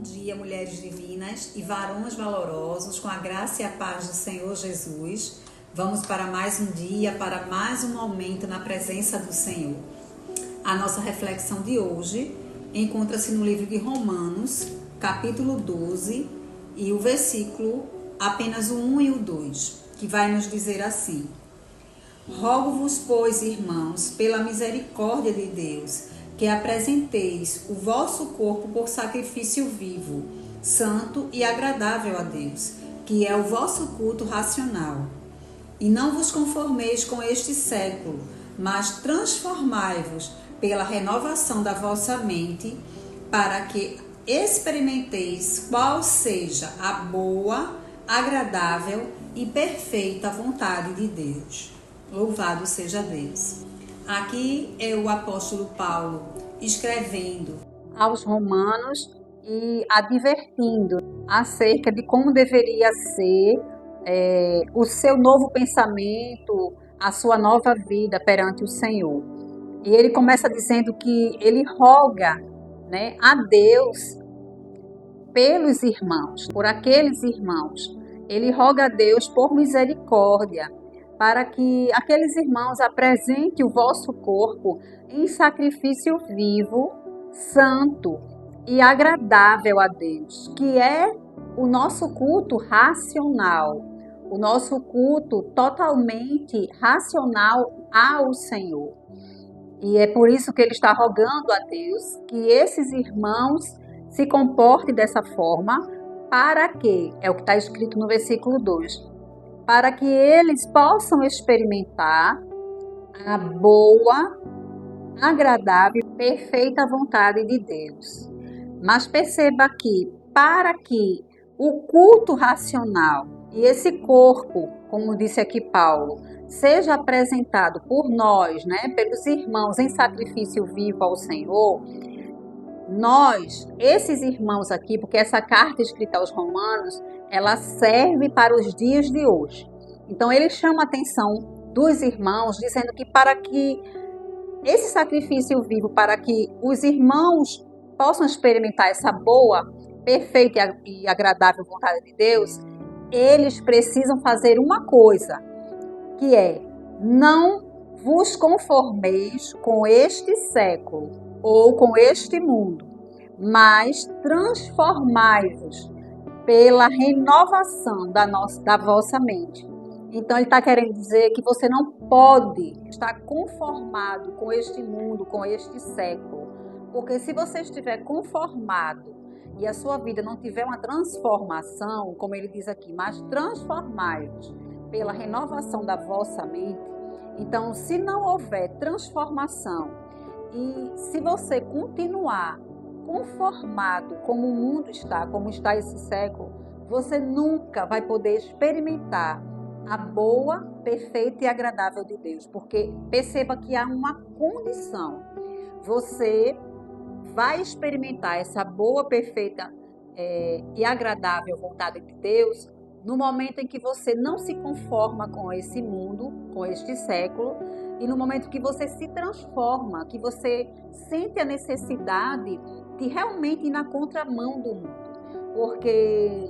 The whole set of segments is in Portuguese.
dia, mulheres divinas e varões valorosos, com a graça e a paz do Senhor Jesus. Vamos para mais um dia, para mais um momento na presença do Senhor. A nossa reflexão de hoje encontra-se no livro de Romanos, capítulo 12, e o versículo apenas o 1 e o 2, que vai nos dizer assim: Rogo-vos, pois, irmãos, pela misericórdia de Deus, que apresenteis o vosso corpo por sacrifício vivo, santo e agradável a Deus, que é o vosso culto racional. E não vos conformeis com este século, mas transformai-vos pela renovação da vossa mente, para que experimenteis qual seja a boa, agradável e perfeita vontade de Deus. Louvado seja Deus. Aqui é o apóstolo Paulo escrevendo aos romanos e advertindo acerca de como deveria ser o seu novo pensamento, a sua nova vida perante o Senhor. E ele começa dizendo que ele roga, a Deus pelos irmãos, por aqueles irmãos. Ele roga a Deus por misericórdia, para que aqueles irmãos apresentem o vosso corpo em sacrifício vivo, santo e agradável a Deus, que é o nosso culto racional, o nosso culto totalmente racional ao Senhor. E é por isso que ele está rogando a Deus que esses irmãos se comportem dessa forma, para que, é o que está escrito no versículo 2, para que eles possam experimentar a boa, agradável e perfeita vontade de Deus. Mas perceba que, para que o culto racional e esse corpo, como disse aqui Paulo, seja apresentado por nós, pelos irmãos em sacrifício vivo ao Senhor, nós, esses irmãos aqui, porque essa carta escrita aos Romanos, ela serve para os dias de hoje. Então ele chama a atenção dos irmãos, dizendo que para que esse sacrifício vivo, para que os irmãos possam experimentar essa boa, perfeita e agradável vontade de Deus, eles precisam fazer uma coisa, que é: não vos conformeis com este século ou com este mundo, mas transformai-vos pela renovação da vossa mente. Então ele está querendo dizer que você não pode estar conformado com este mundo, com este século, porque se você estiver conformado e a sua vida não tiver uma transformação, como ele diz aqui, mas transformai-vos pela renovação da vossa mente, então se não houver transformação e se você continuar conformado como o mundo está, como está esse século, você nunca vai poder experimentar a boa, perfeita e agradável de Deus, porque perceba que há uma condição. Você vai experimentar essa boa, perfeita e agradável vontade de Deus no momento em que você não se conforma com esse mundo, com este século, e no momento que você se transforma, que você sente a necessidade de realmente ir na contramão do mundo, porque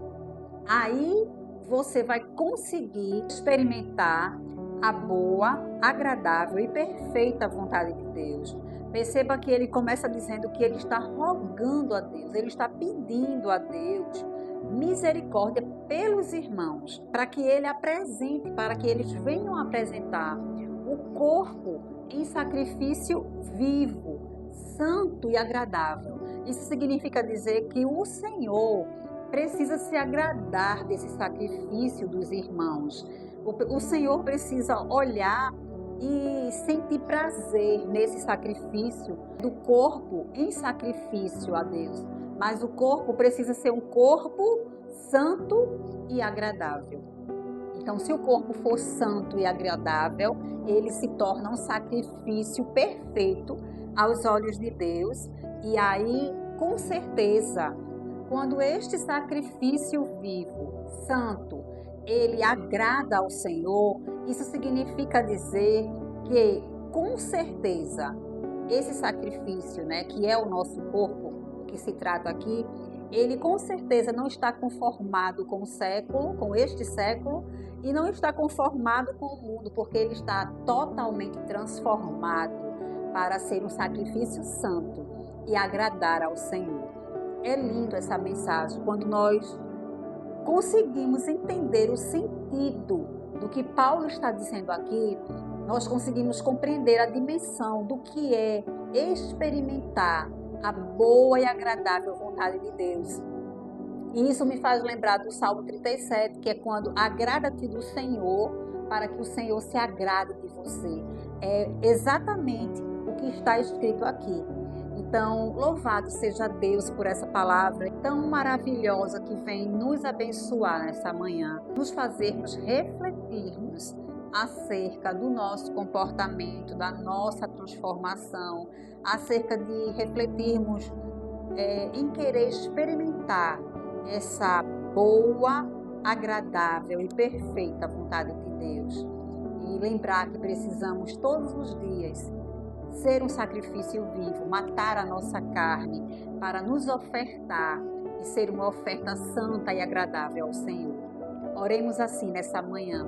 aí você vai conseguir experimentar a boa, agradável e perfeita vontade de Deus. Perceba que ele começa dizendo que ele está rogando a Deus, ele está pedindo a Deus misericórdia pelos irmãos, para que ele apresente, para que eles venham apresentar o corpo em sacrifício vivo, santo e agradável. Isso significa dizer que o Senhor precisa se agradar desse sacrifício dos irmãos. O Senhor precisa olhar e sentir prazer nesse sacrifício do corpo em sacrifício a Deus. Mas o corpo precisa ser um corpo santo e agradável. Então, se o corpo for santo e agradável, ele se torna um sacrifício perfeito aos olhos de Deus. E aí, com certeza, quando este sacrifício vivo, santo, ele agrada ao Senhor, isso significa dizer que, com certeza, esse sacrifício, que é o nosso corpo, que se trata aqui, Ele com certeza não está conformado com o século, com este século, e não está conformado com o mundo, porque ele está totalmente transformado para ser um sacrifício santo e agradar ao Senhor. É lindo essa mensagem quando nós conseguimos entender o sentido do que Paulo está dizendo aqui. Nós conseguimos compreender a dimensão do que é experimentar a boa e agradável vontade de Deus. E isso me faz lembrar do Salmo 37, que é quando agrada-te do Senhor, para que o Senhor se agrade de você. É exatamente o que está escrito aqui. Então, louvado seja Deus por essa palavra tão maravilhosa que vem nos abençoar nessa manhã, nos fazermos refletirmos acerca do nosso comportamento, da nossa transformação, acerca de refletirmos em querer experimentar essa boa, agradável e perfeita vontade de Deus. E lembrar que precisamos todos os dias ser um sacrifício vivo, matar a nossa carne para nos ofertar e ser uma oferta santa e agradável ao Senhor. Oremos assim nessa manhã.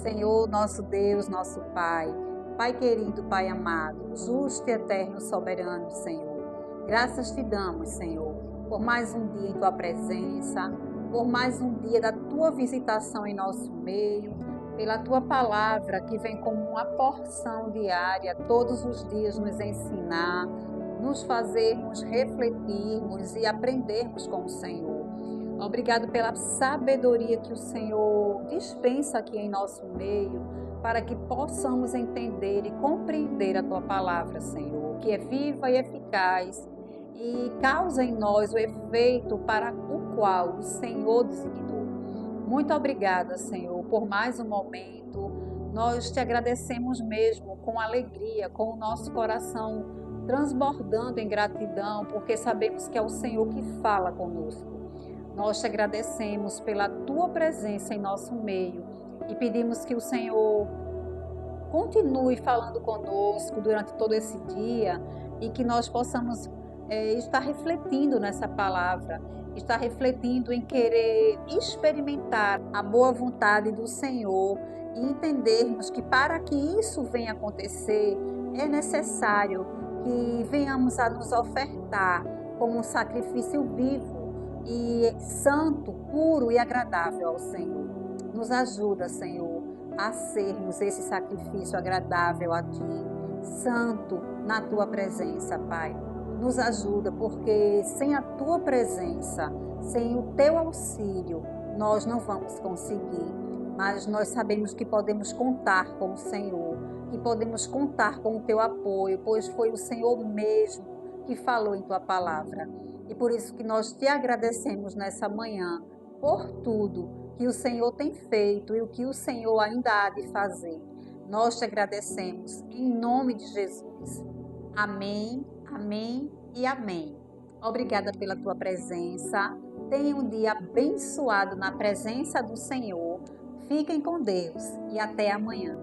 Senhor, nosso Deus, nosso Pai, Pai querido, Pai amado, justo e eterno, soberano, Senhor. Graças te damos, Senhor, por mais um dia em Tua presença, por mais um dia da Tua visitação em nosso meio, pela Tua palavra que vem como uma porção diária, todos os dias nos ensinar, nos fazermos refletirmos e aprendermos com o Senhor. Obrigado pela sabedoria que o Senhor dispensa aqui em nosso meio, para que possamos entender e compreender a Tua palavra, Senhor, que é viva e eficaz e causa em nós o efeito para o qual o Senhor designou. Muito obrigada, Senhor, por mais um momento. Nós te agradecemos mesmo com alegria, com o nosso coração transbordando em gratidão, porque sabemos que é o Senhor que fala conosco. Nós te agradecemos pela Tua presença em nosso meio e pedimos que o Senhor continue falando conosco durante todo esse dia e que nós possamos estar refletindo nessa palavra, estar refletindo em querer experimentar a boa vontade do Senhor e entendermos que para que isso venha acontecer é necessário que venhamos a nos ofertar como um sacrifício vivo e santo, puro e agradável ao Senhor. Nos ajuda, Senhor, a sermos esse sacrifício agradável a Ti, santo na Tua presença, Pai. Nos ajuda, porque sem a Tua presença, sem o Teu auxílio, nós não vamos conseguir. Mas nós sabemos que podemos contar com o Senhor, que podemos contar com o Teu apoio, pois foi o Senhor mesmo que falou em Tua palavra. E por isso que nós te agradecemos nessa manhã, por tudo que o Senhor tem feito e o que o Senhor ainda há de fazer. Nós te agradecemos em nome de Jesus. Amém, amém e amém. Obrigada pela tua presença. Tenha um dia abençoado na presença do Senhor. Fiquem com Deus e até amanhã.